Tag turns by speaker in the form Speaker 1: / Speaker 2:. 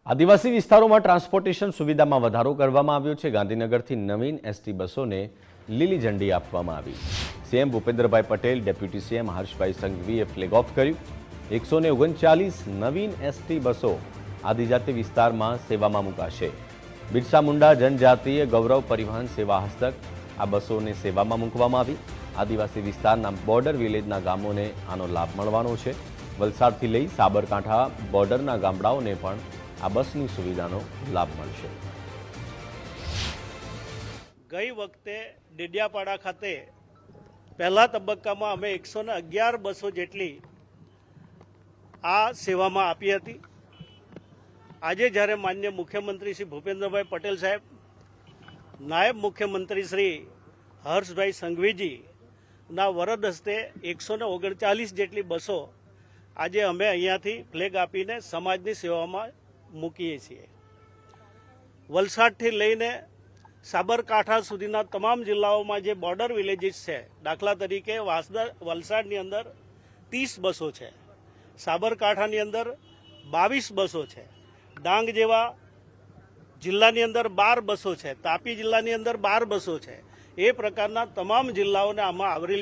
Speaker 1: આદિવાસી વિસ્તારોમાં ટ્રાન્સપોર્ટેશન સુવિધામાં વધારો કરવામાં આવ્યો છે। ગાંધીનગરથી નવીન એસટી બસોને લીલી ઝંડી આપવામાં આવી। CM Bhupendrabhai Patel, deputy CM Harshbhai સંઘવીએ ફ્લેગ ઓફ કર્યું। 139 નવીન એસટી બસો આદિજાતિ વિસ્તારમાં સેવામાં મુકાશે। બિરસા મુંડા જનજાતીય ગૌરવ પરિવહન સેવા હસ્તક આ બસોને સેવામાં મૂકવામાં આવી। આદિવાસી વિસ્તારના બોર્ડર વિલેજના ગામોને આનો લાભ મળવાનો છે। વલસાડથી લઈ સાબરકાંઠા બોર્ડરના ગામડાઓને પણ આ બસની સુવિધાનો લાભ મળશે।
Speaker 2: ગઈ વખતે ડેડિયાપાડા ખાતે પહેલા તબક્કામાં અમે 111 બસો જેટલી આ સેવામાં આપી હતી। આજે જ્યારે માનનીય મુખ્યમંત્રી શ્રી ભૂપેન્દ્રભાઈ પટેલ સાહેબ, નાયબ મુખ્યમંત્રી શ્રી હર્ષભાઈ સંઘવીજીના વરદ હસ્તે 139 જેટલી બસો આજે અમે અહીંયાથી ફ્લેગ આપીને સમાજની સેવામાં મૂકીએ છીએ। વલસાડથી લઈને સાબરકાંઠા સુધીના તમામ જિલ્લાઓમાં જે બોર્ડર વિલેજીસ છે, દાખલા તરીકે વલસાડની અંદર 30 બસો છે, સાબરકાંઠાની અંદર 22 બસો છે, ડાંગ જેવા જિલ્લાની અંદર 12 બસો છે, તાપી જિલ્લાની અંદર 12 બસો છે। એ પ્રકારના તમામ જિલ્લાઓને આમાં આવરી